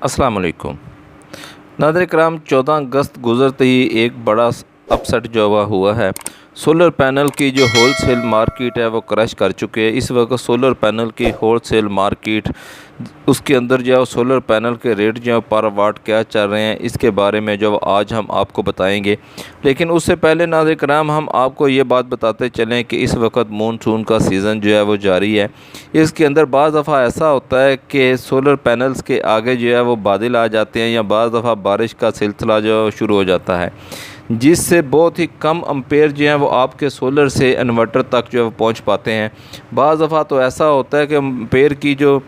अस्सलाम वालेकुम नाज़रीन कराम। 14 अगस्त गुज़रते ही एक बड़ा अपसेट जो हुआ है। सोलर पैनल की जो होलसेल मार्केट है वो क्रैश कर चुके हैं। इस वक्त सोलर पैनल की होलसेल मार्केट उसके अंदर जो सोलर पैनल के रेट जो पर वाट क्या चल रहे हैं, इसके बारे में जो आज हम आपको बताएंगे। लेकिन उससे पहले नाज़रीन कराम हम आपको ये बात बताते चलें कि इस वक्त मानसून का सीज़न जो है वो जारी है। इसके अंदर बाज़ दफ़ा ऐसा होता है कि सोलर पैनल्स के आगे जो है वो बादल आ जाते हैं या बाज़ दफ़ा बारिश का सिलसिला जो शुरू हो जाता है, जिससे बहुत ही कम एम्पेयर जो हैं वो आपके सोलर से इन्वर्टर तक जो है वो पहुँच पाते हैं। बाज़ दफ़ा तो ऐसा होता है कि एम्पेयर की जो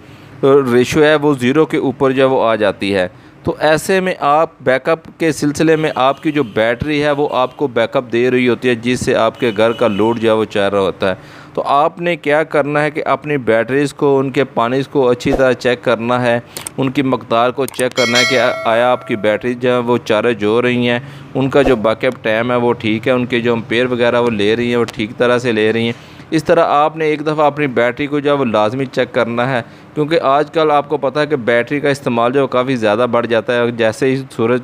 रेशो है वो ज़ीरो के ऊपर जो है वो आ जाती है। तो ऐसे में आप बैकअप के सिलसिले में आपकी जो बैटरी है वो आपको बैकअप दे रही होती है, जिससे आपके घर का लोड जो है वो चल रहा होता है। तो आपने क्या करना है कि अपनी बैटरीज़ को, उनके पानी को अच्छी तरह चेक करना है, उनकी मकदार को चेक करना है कि आया आपकी बैटरी जो है वो चार्ज हो रही हैं, उनका जो बैकअप टाइम है वो ठीक है, उनके जो एम्पेयर वगैरह वो ले रही हैं वो ठीक तरह से ले रही हैं। इस तरह आपने एक दफ़ा अपनी बैटरी को जो है वो लाजमी चेक करना है, क्योंकि आजकल आपको पता है कि बैटरी का इस्तेमाल जो काफ़ी ज़्यादा बढ़ जाता है। जैसे ही सूरज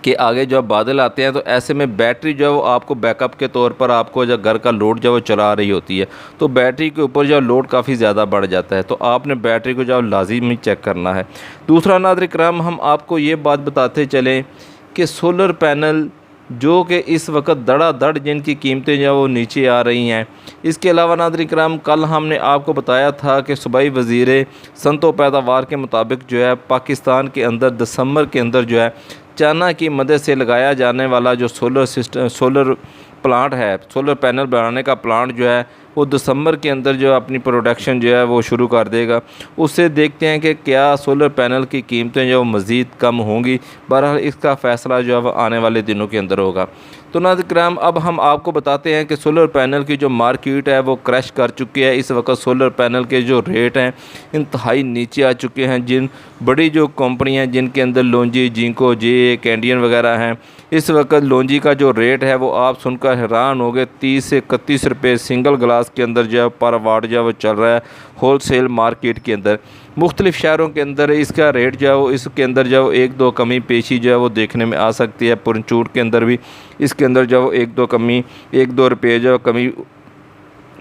के आगे जो बादल आते हैं तो ऐसे में बैटरी जो है वो आपको बैकअप के तौर पर आपको जो घर का लोड जो वो चला रही होती है, तो बैटरी के ऊपर जो लोड काफ़ी ज़्यादा बढ़ जाता है। तो आपने बैटरी को जो लाजिमी चेक करना है। दूसरा नाज़रीन कराम हम आपको ये बात बताते चलें कि सोलर पैनल जो कि इस वक्त धड़ाधड़ जिनकी कीमतें जो वो नीचे आ रही हैं। इसके अलावा नाज़रीन कराम कल हमने आपको बताया था कि सूबाई वज़ीर सनतो पैदावार के मुताबिक जो है पाकिस्तान के अंदर दिसंबर के अंदर जो है चाइना की मदद से लगाया जाने वाला जो सोलर प्लांट है, सोलर पैनल बनाने का प्लांट जो है वो दिसंबर के अंदर जो अपनी प्रोडक्शन जो है वो शुरू कर देगा। उससे देखते हैं कि क्या सोलर पैनल की कीमतें जो मज़ीद कम होंगी। बहरहाल इसका फ़ैसला जो है वो आने वाले दिनों के अंदर होगा। तो नाज़रीन कराम अब हम आपको बताते हैं कि सोलर पैनल की जो मार्केट है वो क्रैश कर चुकी है। इस वक्त सोलर पैनल के जो रेट हैं इंतहाई नीचे आ चुके हैं। जिन बड़ी जो कंपनियां जिनके अंदर लोंजी, जिंको, जे, कैंडियन वगैरह हैं, इस वक्त लोंजी का जो रेट है वो आप सुनकर हैरान हो गए। 30 से 31 रुपये सिंगल ग्लास के अंदर जो है पर वाट जो है वो चल रहा है होलसेल मार्केट के अंदर। मुख्तलिफ़ शहरों के अंदर इसका रेट जो है वो इसके अंदर जो एक दो कमी पेशी जो है वो देखने में आ सकती है। पुरनचूट के अंदर भी इसके अंदर जो एक दो रुपये जो कमी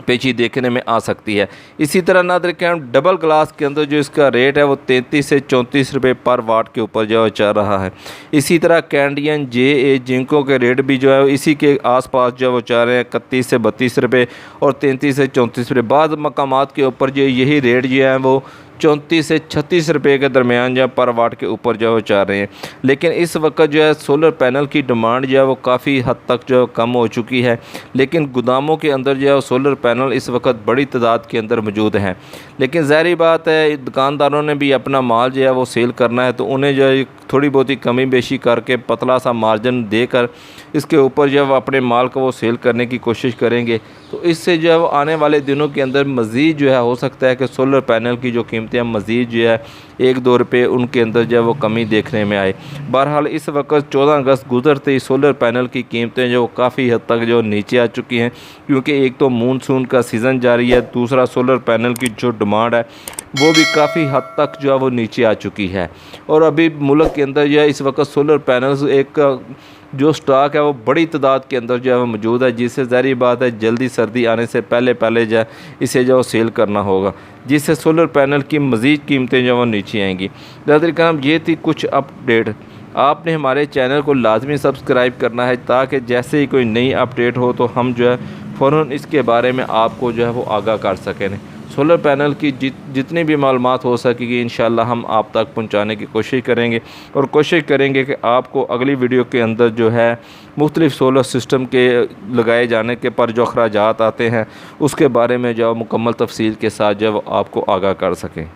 पेची देखने में आ सकती है। इसी तरह नाज़रीन डबल ग्लास के अंदर जो इसका रेट है वो 33 से 34 रुपये पर वाट के ऊपर जो चल रहा है। इसी तरह कैंडियन, जे, जिंकों के रेट भी जो है इसी के आसपास जो वो चल रहे हैं 31 से 32 रुपये और 33 से 34 रुपये। बाद मकामात के ऊपर जो यही रेट जो है वो 34 से 36 रुपये के दरमियान जो पर वाट के ऊपर जो चल रहे हैं। लेकिन इस वक्त जो है सोलर पैनल की डिमांड जो है वो काफ़ी हद तक जो कम हो चुकी है। लेकिन गोदामों के अंदर जो है सोलर पैनल इस वक्त बड़ी तादाद के अंदर मौजूद हैं। लेकिन ज़ाहिर बात है दुकानदारों ने भी अपना माल जो है वो सेल करना है, तो उन्हें जो है थोड़ी बहुत ही कमी बेशी करके पतला सा मार्जिन देकर इसके ऊपर जो है अपने माल को वो सेल करने की कोशिश करेंगे। तो इससे जो है वो आने वाले दिनों के अंदर मज़ीद जो है हो सकता है कि सोलर पैनल की जो कीमतें मज़ीद जो है 1-2 रुपये उनके अंदर जो है वो कमी देखने में आए। बहरहाल इस वक्त 14 अगस्त गुजरते ही सोलर पैनल की कीमतें जो काफ़ी हद तक जो नीचे आ चुकी हैं, क्योंकि एक तो मानसून का सीज़न जारी है, दूसरा सोलर पैनल की जो डिमांड है वो भी काफ़ी हद तक जो है वो नीचे आ चुकी है। और अभी मुल्क के अंदर जो है इस वक्त सोलर पैनल्स एक जो स्टॉक है वो बड़ी तादाद के अंदर जो है वो मौजूद है, जिससे ज़ाहिर बात है जल्दी सर्दी आने से पहले जो है इसे जो सेल करना होगा, जिससे सोलर पैनल की मज़ीद कीमतें जो वो नीचे आएंगी। नाज़रीन कराम ये थी कुछ अपडेट। आपने हमारे चैनल को लाजमी सब्सक्राइब करना है ताकि जैसे ही कोई नई अपडेट हो तो हम जो है फ़ौरन इसके बारे में आपको जो है वो आगाह कर सकें। सोलर पैनल की जितनी भी मालूमात हो सकेगी इंशाल्लाह हम आप तक पहुंचाने की कोशिश करेंगे, और कोशिश करेंगे कि आपको अगली वीडियो के अंदर जो है मुख्तलिफ़ सोलर सिस्टम के लगाए जाने के पर जो अखराजात आते हैं उसके बारे में जो मुकम्मल तफसील के साथ जो आपको आगाह कर सकें।